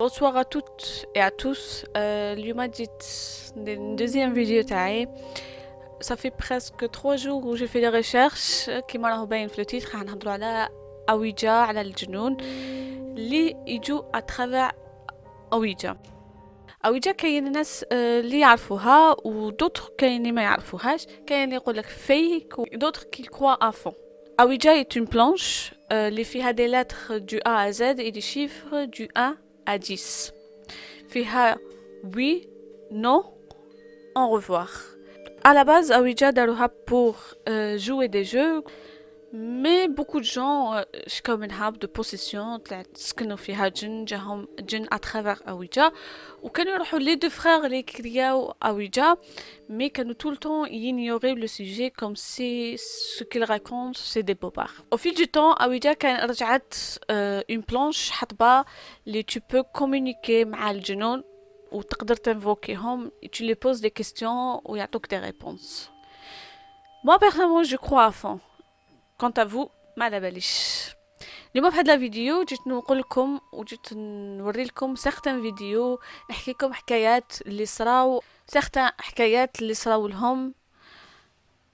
Bonsoir à toutes et à tous. اليوم جيت une deuxième vidéo تاعي. Ça fait presque 3 jours où j'ai fait des recherches كيما راهو باين في التيتر حنهضروا على أويجا، على الجنون اللي يجوا à travers أويجا. أويجا كاين الناس اللي يعرفوها ودوتر كاين اللي ما يعرفوهاش، كاين اللي يقولك فيك ودوتر qui croient à fond. Ouija est une planche اللي فيها des lettres du A à Z et des chiffres du 1 à 10. فيها oui, non, au revoir. À la base, Ouija daruha pour jouer des jeux, mais beaucoup de gens comme une harpe de possession طلعت سكنوا فيها جن جاهم جن à travers Ouija وكانوا يروحوا les deux frères اللي كرياو Ouija mais كانوا tout le temps ignorer le sujet comme si ce qu'ils racontent c'est des bobards. Au fil du temps Ouija كان رجعت une planche حطبة اللي tu peux communiquer مع الجنون وتقدر تنفوكيهم et tu les poses des questions ويعطوك des réponses. Moi personnellement je crois à fond. Quant à vous, ما على باليش. اليوم في هاد لا فيديو جيت نقول لكم وجيت نوري لكم certains فيديو نحكي لكم حكايات اللي صراو حكايات اللي صراو لهم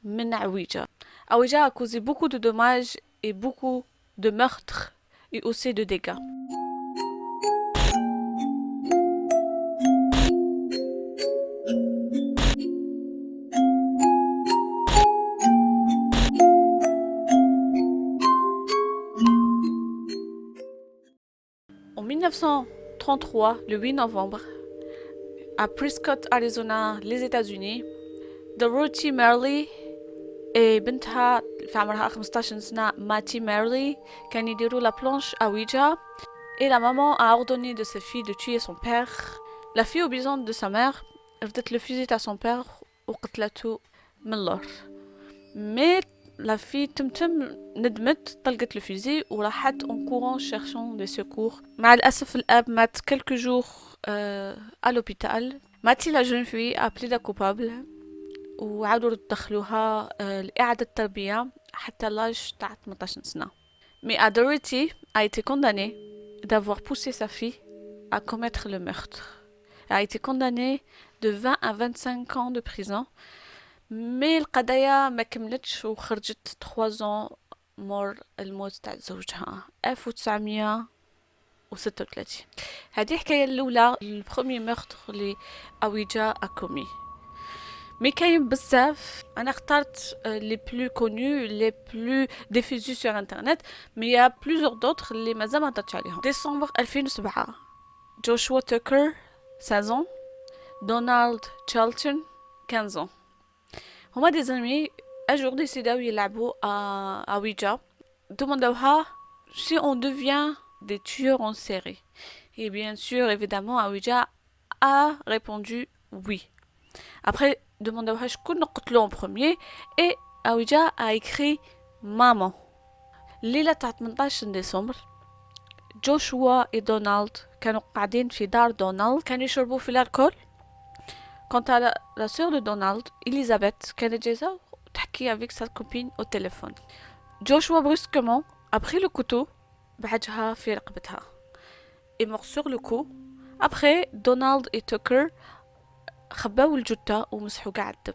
من عويجة. عويجة a causé beaucoup de dommages et beaucoup de meurtres et aussi de dégâts. En 1933, le 8 novembre, à Prescott, Arizona, les États-Unis, Dorothy Merle بنتها في عمرها 15 سنة ماتي ميرلي كان يديروا la planche à Ouija et la maman a ordonné de sa fille de tuer son père. La fille obéissante de sa mère ردت le fusil à son père وقتلته من اللور. Mais la fille تمتم ندمت طلقت le fusil وراحت en courant cherchant des secours. مع الأسف الأب مات quelques jours à l'hôpital. Mati la jeune fille a appelé la coupable وعادوا دخلوها لإعادة التربية حتى لاج تاع 18 سنة. Mais Dorothy a été condamnée d'avoir poussé sa fille à commettre le meurtre. Elle a été condamnée de 20 à 25 ans de prison. Mais القضايا ما كملتش وخرجت 3 ans مور الموت تاع زوجها 1936. هذه حكاية الأولى البروميي meurtre اللي أويجا a commis. Mais كاين بزاف انا اخترت les plus connus les plus diffusés sur internet mais il y a plusieurs d'autres اللي مازال ما هضرتش عليهم. ديسمبر 2007 جوشوا توكر 16 ans دونالد تشالتون 15 ans هما des amis un jour décidaو يلعبوا à Ouija demandوها si on devient des tueurs en série et bien sûr évidemment Ouija a répondu oui. Après demandوها شكون نقتلو en premier et Ouija a écrit maman. الليلة تاع 18 ديسمبر جوشوا et دونالد كانوا قاعدين في دار دونالد كانوا يشربوا في الكحول. Quant à la sœur de Donald, Elisabeth, كانت جايزة تحكي avec sa copine au téléphone. Joshua brusquement a pris le couteau بعدها في رقبتها et mort sur le coup. Après, Donald et Tucker خباو الجثة ومسحوا قاع الدم.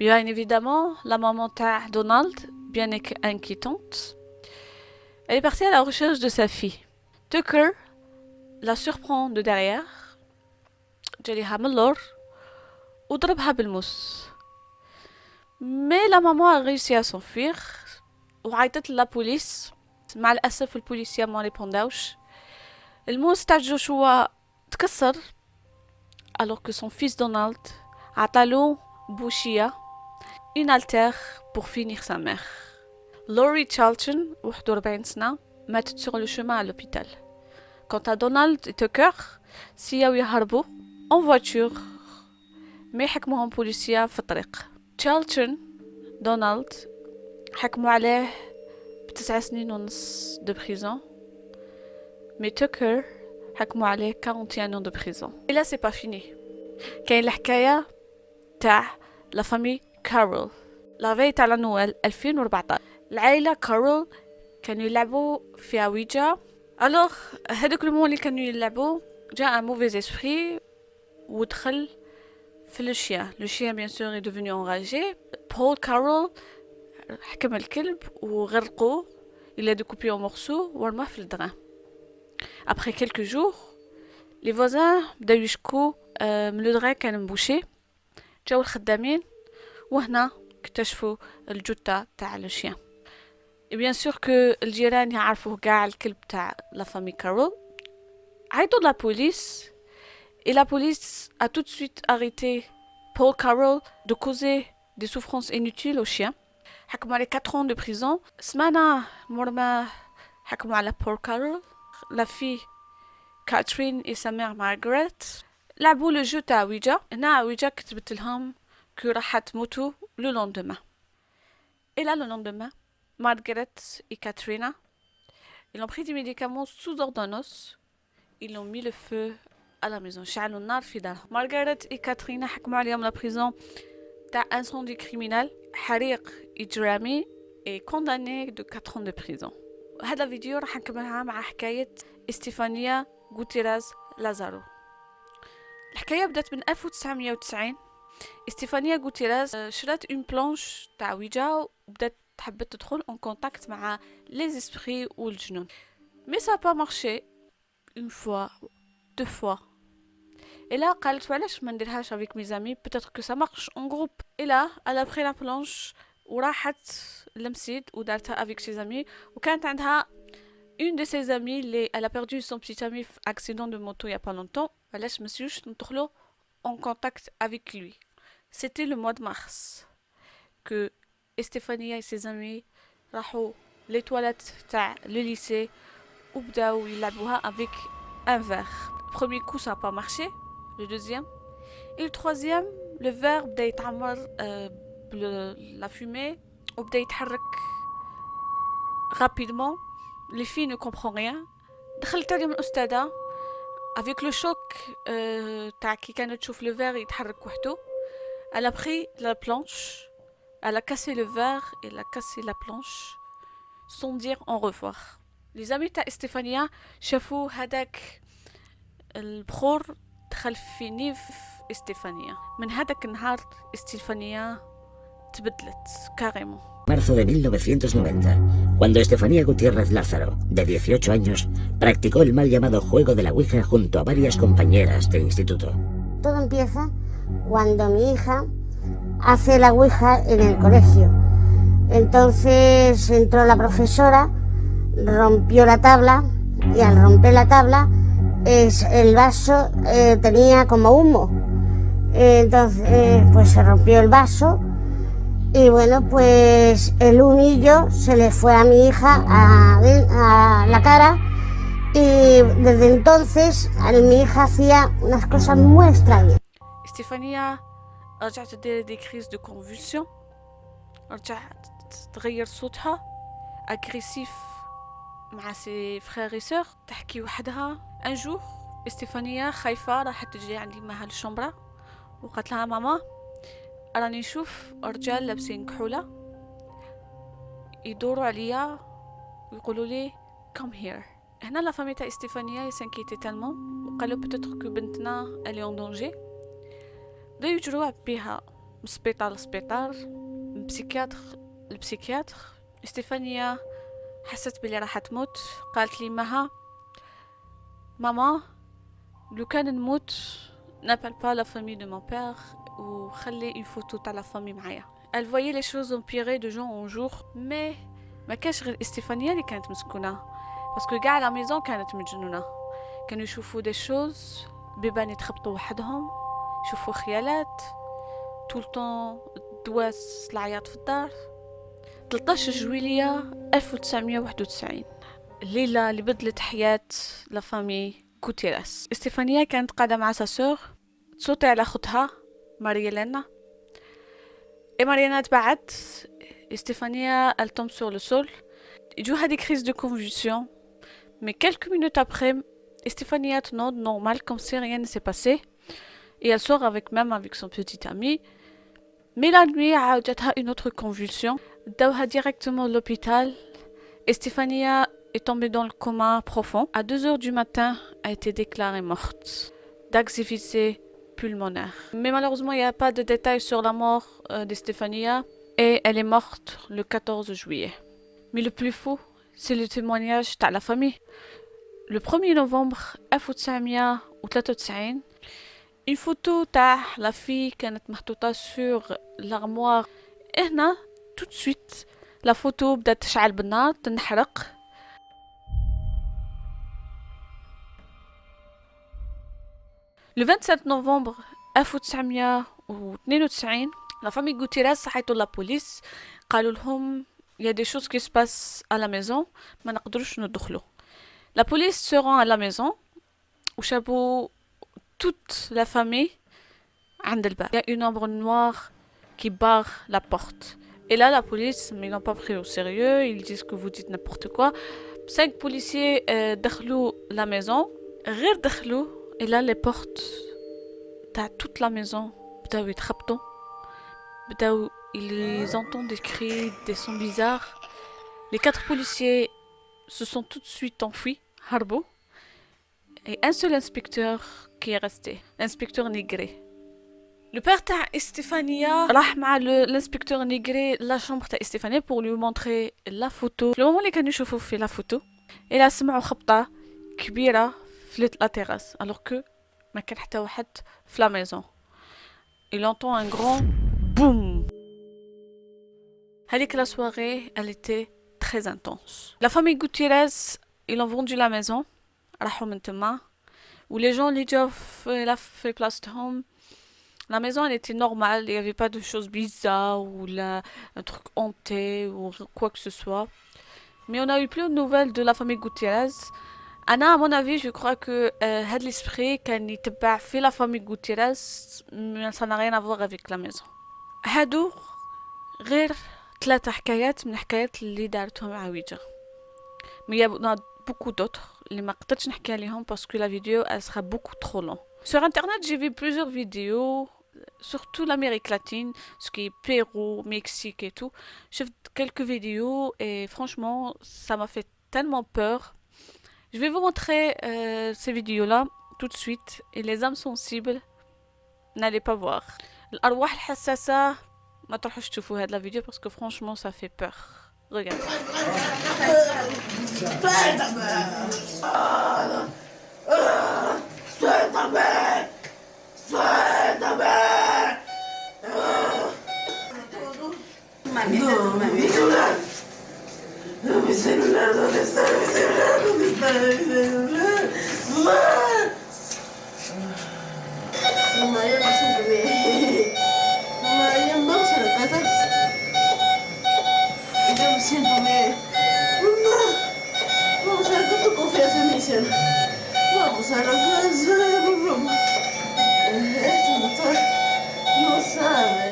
Bien évidemment, la maman تاع Donald, bien inquiétante, elle est partie à la recherche de sa fille. Tucker la surprend de derrière, جاليها من اللور وضربها بالموس. Mais la maman a réussi à s'enfuir وعيطت la police. مع الأسف البوليسية ما ريبونداوش. الموس تاع جوشوا تكسر alors que son fils Donald عطالو بوشية une altère pour finir sa mère. Lori Charlton 41 سنة ماتت sur le chemin à l'hôpital. Quant à Donald et Tucker سياو يهربوا en voiture ما يحكموهم بوليسية في الطريق. Charlton Donald حكموا عليه ب9 سنين ونص de prison mais Tucker حكموا عليه 41 ans de prison. Et là c'est pas fini. كاين الحكاية تاع لا فامي كارول. لا في تاع نويل 2014 العائلة كارول كانوا يلعبوا في أويجا Alors, هذوك المون اللي كانوا يلعبوا جاء un mauvais esprit ودخل في le chien. Le chien bien sûr est devenu enragé. Paul Carroll حكم الكلب وغرقوه. Il a découpé en morceaux ورماه في الدرين. Après quelques jours, les voisins بداو يشكوا من لو درين كان مبوشي. جاو الخدامين وهنا اكتشفوا الجثة تاع لو chien. Et bien sûr que الجيران يعرفوا كاع الكلب تاع لا فامي كارول. عيطوا la police. Et la police a tout de suite arrêté Paul Carroll de causer des souffrances inutiles au chien. حكموا عليه 4 ans de prison. سمعنا مرما حكموا على Paul Carroll. La fille Catherine et sa mère Margaret لعبوا le jeu تاع ويجا. هنا ويجا كتبت لهم كو راح تموتوا le lendemain. Et là, le lendemain, Margaret et Katrina, ils ont pris des médicaments sous ordonnance. Ils ont mis le feu à la maison. شعلوا النار في دارهم. Margaret et Katrina حكموا عليهم la prison تاع incendie criminel, حريق إجرامي et condamné de 4 ans de prison. هذا الفيديو راح نكملها مع حكاية استيفانيا غوتيراز لازارو. الحكاية بدأت من 1990. استيفانيا غوتيراز شرات اون بلانش تاع ويجا وبدات تحب تدخل en contact مع les esprits والجنون. Mais ça a pas marché. Une fois, 2 fois. Et là, قالت وعلاش ما نديرهاش avec mes amis, peut-être que ça marche en groupe. Et là, elle a pris la planche وراحت لمسيد ودارتها avec ses amis وكانت عندها une de ses amies elle a perdu son petit ami في accident de moto il y a pas longtemps. علاش ما نسيوش ندخلوا en contact avec lui. C'était le mois de mars que Estefania et ses amis راحوا les toilettes تاع le lycée وبداو يلعبوها avec un verre. Le premier coup ça n'a pas marché, le deuxième et le troisième le verre بدا يتعمر la fumée وبدا يتحرك rapidement. Les filles ne comprennent rien. دخلت عليهم الأستاذة avec le choc تاع كي كانت تشوف le verre يتحرك وحده. Elle a pris la planche, elle a cassé le verre et elle a cassé la planche sans dire au revoir. Les amis تاع استيفانيا شافوا هذاك البخور دخل في نيف استيفانيا. من هذاك النهار استيفانيا تبدلت كاريمون. Marzo de 1990, cuando Estefanía Gutiérrez Lázaro, de 18 años, practicó el mal llamado juego de la Ouija junto a varias compañeras de instituto. Todo empieza cuando mi hija hace la Ouija en el colegio. Entonces entró la profesora, rompió la tabla y al romper la tabla el vaso tenía como humo. Entonces pues se rompió el vaso y bueno, pues el humillo se le fue a mi hija a la cara y desde entonces mi hija hacía unas cosas muy extrañas. استيفانيا رجعت تدير دي كريز دو كونفولسيون. رجعت تغير صوتها اغريسيف مع سي فرير اي سور تحكي وحدها. ان جور استيفانيا خايفه راحت تجي عندي معها الشومبرا وقالت لها ماما راني نشوف رجال لابسين كحوله يدوروا عليا ويقولوا لي come here. هنا لا فامي تاع استيفانيا سانكيتي تالمون وقالوا بتاتر كو بنتنا الي اون دونجي. بداو يجروا بيها من سبيطار لسبيطار من بسيكياتر لبسيكياتر. استيفانيا حست بلي راح تموت. قالت لي ماما لو كان نموت نابل با لا فامي دو مون بير وخلي اون فوتو تاع لا فامي معايا. Elle voyait les choses empirer de jour en jour, mais ما كاش غير استيفانيا اللي كانت مسكونه باسكو كاع لا ميزون كانت مجنونه. كانوا يشوفوا دي شوز بيبان يتخبطوا وحدهم، يشوفوا خيالات طول طون، دواس العياط في الدار. 13 جويلية 1991 الليلة اللي بدلت حياة لا فامي غوتيراس. استيفانيا كانت قاعدة مع ساسور تصوتي على اختها ماريلينا. ماريلينا تبعت. Stéphania, elle tombe sur le sol. يجوها des crises de convulsion. Mais quelques minutes après, Stéphania tenant normal comme si rien ne s'est passé. Et elle sort avec son petit ami. Mais la nuit, عاودتها une autre convulsion. داوها directement à l'hôpital. Stéphania est tombée dans le coma profond. À 2 heures du matin, a été déclarée morte d'asphyxie pulmonaire. Mais malheureusement, il n'y a pas de détails sur la mort d'Estefania et elle est morte le 14 juillet. Mais le plus fou, c'est le témoignage de la famille. Le 1er novembre 1993, une photo de la fille كانت محطوطة sur l'armoire. Et هنا, tout de suite, la photo بدأت تشعل بالنار تنحرق. Le 27 novembre 1992, la famille Gutiérrez صحيتوا la police. قالوا لهم il y a des choses qui se passent à la maison, ما نقدروش ندخلوا. La police se rend à la maison وشافوا toute la famille عند الباب. Il y a une ombre noire qui barre la porte. Et là, la police, mais ils n'ont pas pris au sérieux, ils disent que vous dites n'importe quoi. 5 policiers دخلوا la maison, غير دخلوا. Et là, les portes de toute la maison بداو يتخبطوا. Ils entendent des cris, des sons bizarres. Les 4 policiers se sont tout de suite enfuis, Harbo. Et un seul inspecteur qui est resté, l'inspecteur Négré. Le père de Estefania راح مع l'inspecteur Négré la chambre de Estefania pour lui montrer la photo. Le moment اللي كانوا يشوفوا في la photo, et là سمعوا خبطة كبيرة في la terrasse, alors que ما كان حتى واحد في la maison. Il entend un grand boum. La soirée, elle était très intense. La famille Gutiérrez, ils ont vendu la maison, où les gens les fait place de home. La maison, elle était normale, il n'y avait pas de choses bizarres ou un truc hanté ou quoi que ce soit. Mais on a eu plus de nouvelles de la famille Gutiérrez. Anna, à mon avis, je crois que l'esprit كان يتبع في la famille Gutiérrez, mais ça n'a rien à voir avec la maison. هادو غير 3 حكايات من حكايات اللي دارتهم عويجة. Mais il y en a beaucoup d'autres اللي ما قدرتش نحكي عليهم parce que la vidéo elle sera beaucoup trop longue. Sur internet, j'ai vu plusieurs vidéos, surtout l'Amérique latine, ce qui est Pérou, Mexique et tout. J'ai vu quelques vidéos et franchement, ça m'a fait tellement peur. Je vais vous montrer ces vidéos-là tout de suite. Et les âmes sensibles, n'allez pas voir. الأرواح الحساسة ما تروحوش تشوفوا هاد la vidéo parce que franchement ça fait peur. Regardez. Mi celular, ¿dónde está mi celular? ¿Dónde está mi celular? ¡Mamá! Mamá, yo no sé qué. Mamá, ya vamos a la casa. Yo me siento bien. Mamá, vamos a ver con tu confianza en mi cielo. Vamos a la casa, mamá. Este doctor no sabe.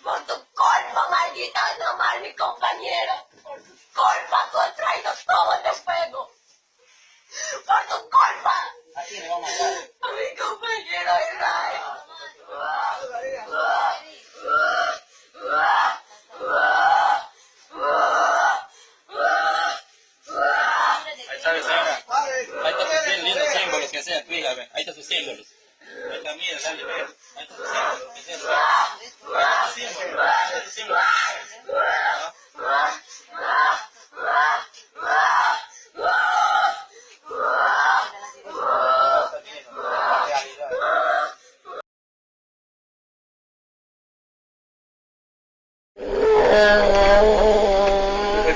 Por tu culpa, maldita, no mal mi compañero. Por tu culpa, tú has traído todo este fuego. Por tu culpa. ¿A quién le va a matar? A mi compañero Israel. Ahí está, señora. Ahí está sus lindos símbolos que sea tu hija, ve. Ahí está sus símbolos. Ahí está, mira, dale, ve. Ahí está sus símbolos que sea tu hija. Ahí está sus símbolos. Ahí está sus símbolos.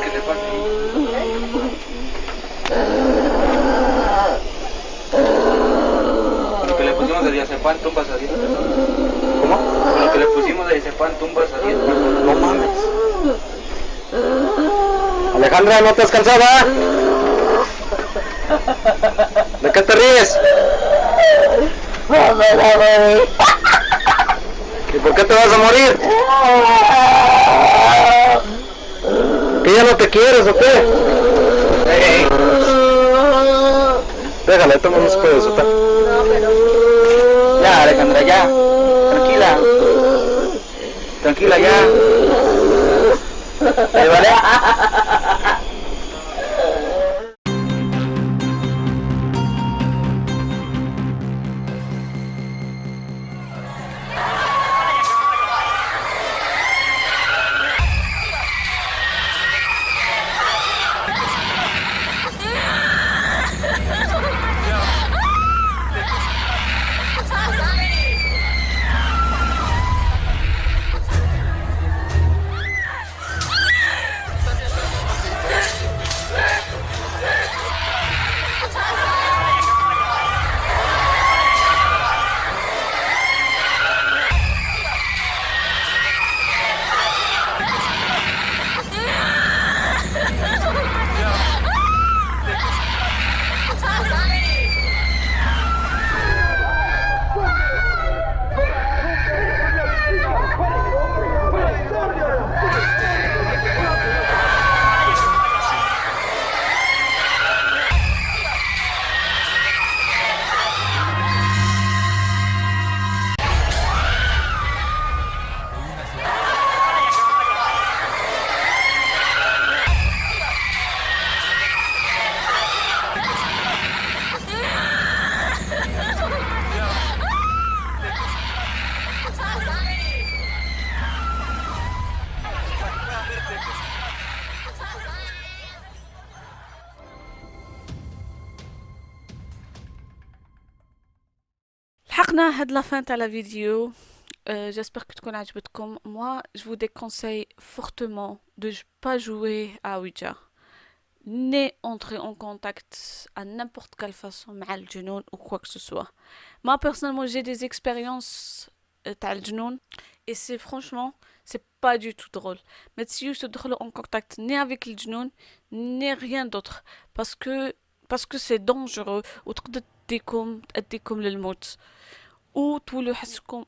¿Qué le pasa? Lo que le pusimos de diazepam, tumbas a 10. ¿Cómo? Lo que le pusimos de diazepam, tumbas a 10. No mames. Alejandra, ¿no te has cansado? ¿De qué te ríes? por qué te vas a morir? ¿Que ya no te quieres o qué? Hey. Déjala, esto no se puede soltar. No, pero... Ya, Alejandra, ya. Tranquila. Tranquila, ya. ¿Vale? لحقنا هاد لا فان تاع لا فيديو. J'espère que تكون عجبتكم. Moi, je vous déconseille fortement de pas jouer à Ouija. Ni entrer en contact à n'importe quelle façon مع الجنون ou quoi que ce soit. Moi, personnellement, j'ai des expériences تاع الجنون et c'est franchement, c'est pas du tout drôle. Mais si vous تدخلوا en contact ni avec le جنون ni rien d'autre parce que c'est dangereux وتقدر تأديكم للموت. Ou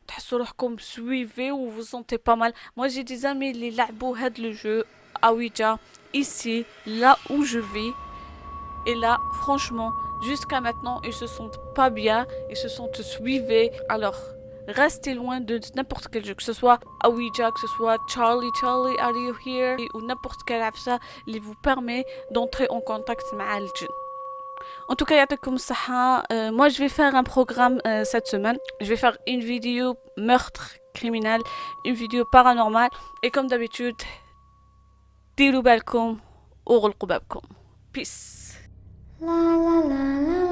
تحسوا روحكم suivez ou vous sentez pas mal. Moi j'ai des amis qui لعبوا هاد le jeu à Ouija ici, là où je vis. Et là, franchement, jusqu'à maintenant, ils se sentent pas bien, ils se sentent suivés. Alors, restez loin de n'importe quel jeu, que ce soit à Ouija, que ce soit Charlie, are you here? Ou n'importe quel afsa qui vous permet d'entrer en contact مع الجن. En tout cas, يعطيكم الصحة. Moi, je vais faire un programme cette semaine. Je vais faire une vidéo meurtre criminel, une vidéo paranormale. Et comme d'habitude, ديروا بالكم وغلقوا بابكم. Peace. La la la la.